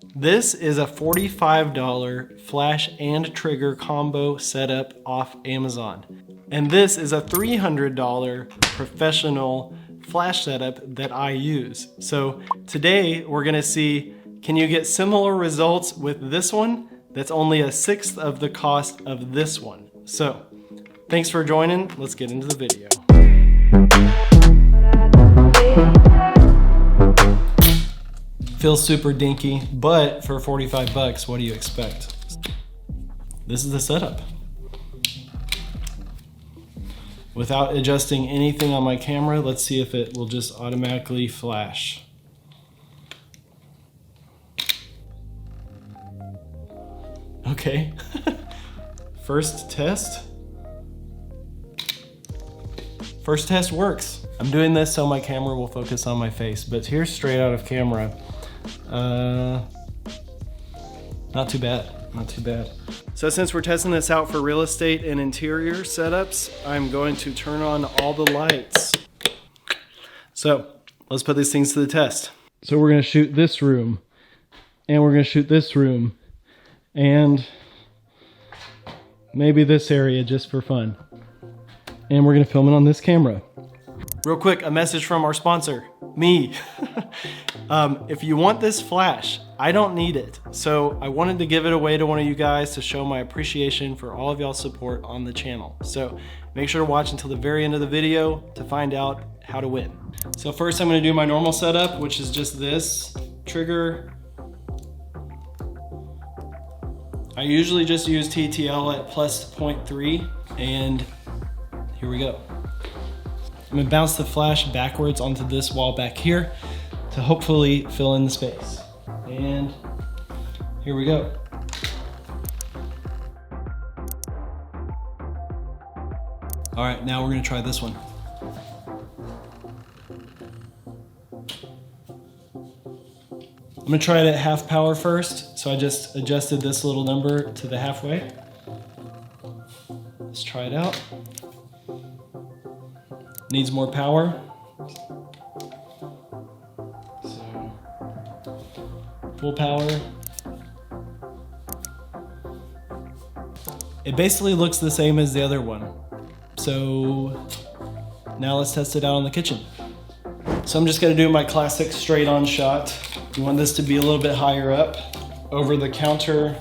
This is a $45 flash and trigger combo setup off Amazon. And this is a $300 professional flash setup that I use. So today we're gonna see, can you get similar results with this one that's only a sixth of the cost of this one? So thanks for joining. Let's get into the video. Feels super dinky, but for 45 bucks, what do you expect? This is the setup. Without adjusting anything on my camera, let's see if it will just automatically flash. Okay, first test. First test works. I'm doing this so my camera will focus on my face, but here's straight out of camera. Not too bad, not too bad. So since we're testing this out for real estate and interior setups, I'm going to turn on all the lights. So let's put these things to the test. So we're gonna shoot this room, and we're gonna shoot this room, and maybe this area just for fun. And we're gonna film it on this camera. Real quick, a message from our sponsor, me. If you want this flash, I don't need it. So I wanted to give it away to one of you guys to show my appreciation for all of y'all's support on the channel. So make sure to watch until the very end of the video to find out how to win. So first I'm gonna do my normal setup, which is just this trigger. I usually just use TTL at plus 0.3, and here we go. I'm gonna bounce the flash backwards onto this wall back here to hopefully fill in the space. And here we go. All right, now we're gonna try this one. I'm gonna try it at half power first. So I just adjusted this little number to the halfway. Let's try it out. Needs more power. So, full power. It basically looks the same as the other one. So now let's test it out in the kitchen. So I'm just gonna do my classic straight on shot. You want this to be a little bit higher up over the counter.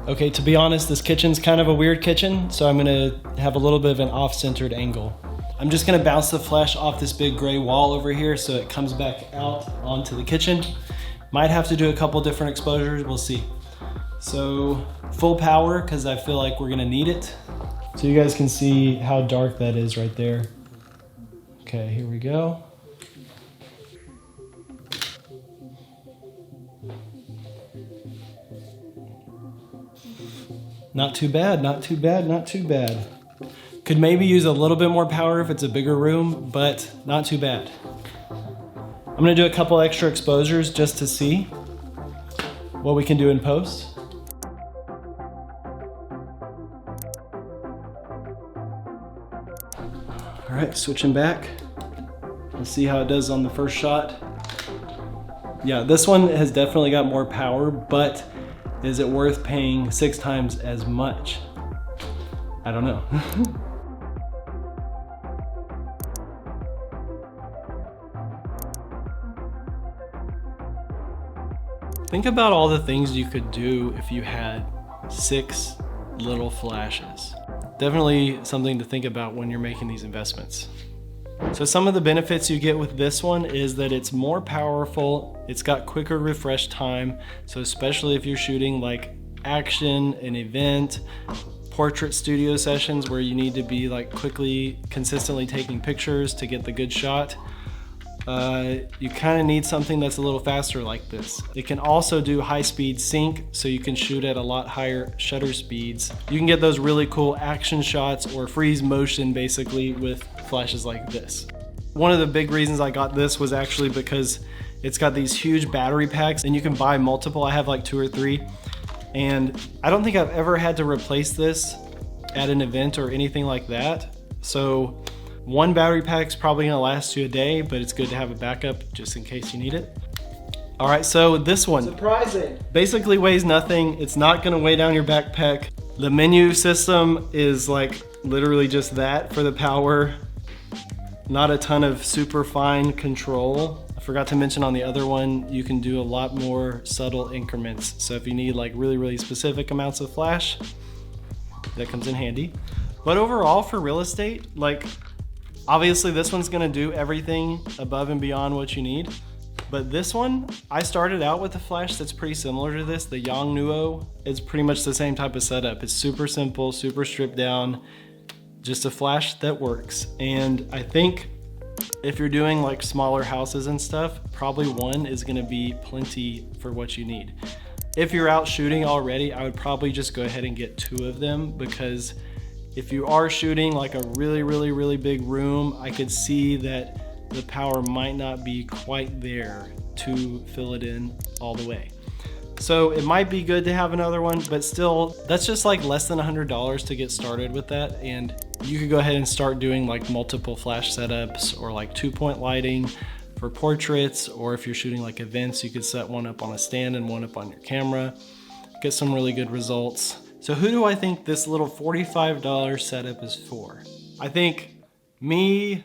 Okay, to be honest, this kitchen's kind of a weird kitchen, so I'm gonna have a little bit of an off-centered angle. I'm just gonna bounce the flash off this big gray wall over here so it comes back out onto the kitchen. Might have to do a couple different exposures, we'll see. So full power, because I feel like we're gonna need it. So you guys can see how dark that is right there. Okay, here we go. Not too bad, not too bad, not too bad. Could maybe use a little bit more power if it's a bigger room, but not too bad. I'm gonna do a couple extra exposures just to see what we can do in post. All right, switching back. Let's see how it does on the first shot. Yeah, this one has definitely got more power, but is it worth paying 6 times as much? I don't know. Think about all the things you could do if you had 6 little flashes. Definitely something to think about when you're making these investments. So some of the benefits you get with this one is that it's more powerful, it's got quicker refresh time, so especially if you're shooting like action, an event, portrait studio sessions where you need to be like quickly, consistently taking pictures to get the good shot, you kind of need something that's a little faster like this. It can also do high-speed sync, so you can shoot at a lot higher shutter speeds. You can get those really cool action shots or freeze motion basically with flashes like this. One of the big reasons I got this was actually because it's got these huge battery packs and you can buy multiple. I have like 2 or 3, and I don't think I've ever had to replace this at an event or anything like that. So one battery pack's probably gonna last you a day, but it's good to have a backup just in case you need it. All right, so this one. Surprising. Basically weighs nothing. It's not gonna weigh down your backpack. The menu system is like literally just that for the power. Not a ton of super fine control. I forgot to mention on the other one, you can do a lot more subtle increments. So if you need like really specific amounts of flash, that comes in handy. But overall for real estate, like obviously this one's gonna do everything above and beyond what you need. But this one, I started out with a flash that's pretty similar to this, the Yongnuo. It's pretty much the same type of setup. It's super simple, super stripped down, just a flash that works. And I think if you're doing like smaller houses and stuff, probably one is gonna be plenty for what you need. If you're out shooting already, I would probably just go ahead and get 2 of them, because if you are shooting like a really big room, I could see that the power might not be quite there to fill it in all the way. So it might be good to have another one, but still, that's just like less than $100 to get started with that. And you could go ahead and start doing like multiple flash setups or like 2-point lighting for portraits, or if you're shooting like events, you could set one up on a stand and one up on your camera. Get some really good results. So who do I think this little $45 setup is for? I think me,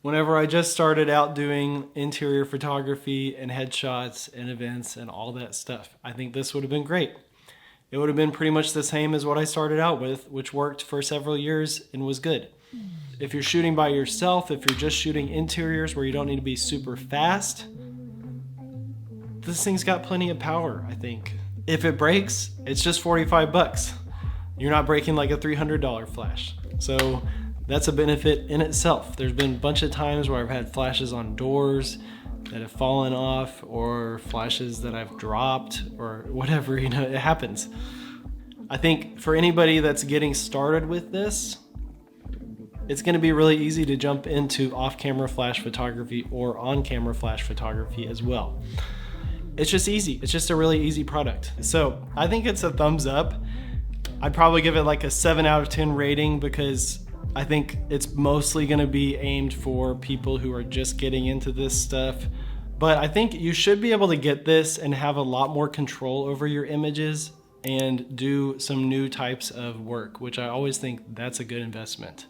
whenever I just started out doing interior photography and headshots and events and all that stuff, I think this would have been great. It would have been pretty much the same as what I started out with, which worked for several years and was good. If you're shooting by yourself, if you're just shooting interiors where you don't need to be super fast, this thing's got plenty of power, I think. If it breaks, it's just 45 bucks. You're not breaking like a $300 flash. So that's a benefit in itself. There's been a bunch of times where I've had flashes on doors that have fallen off, or flashes that I've dropped, or whatever, you know, it happens. I think for anybody that's getting started with this, it's gonna be really easy to jump into off-camera flash photography or on-camera flash photography as well. It's just easy. It's just a really easy product. So I think it's a thumbs up. I'd probably give it like a 7 out of 10 rating, because I think it's mostly gonna be aimed for people who are just getting into this stuff. But I think you should be able to get this and have a lot more control over your images and do some new types of work, which I always think that's a good investment.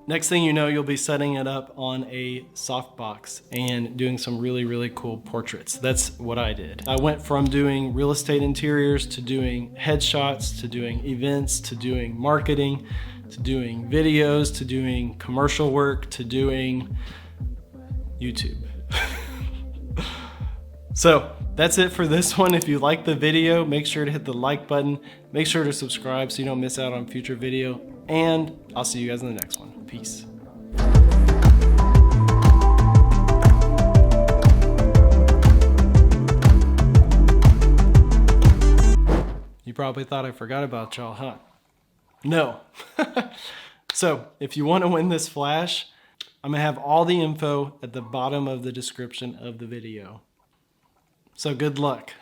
Next thing you know, you'll be setting it up on a softbox and doing some really cool portraits. That's what I did. I went from doing real estate interiors to doing headshots, to doing events, to doing marketing, to doing videos, to doing commercial work, to doing YouTube. So that's it for this one. If you like the video, make sure to hit the like button. Make sure to subscribe so you don't miss out on future video. And I'll see you guys in the next one. Peace. You probably thought I forgot about y'all, huh? No. So if you want to win this flash, I'm gonna have all the info at the bottom of the description of the video. So good luck.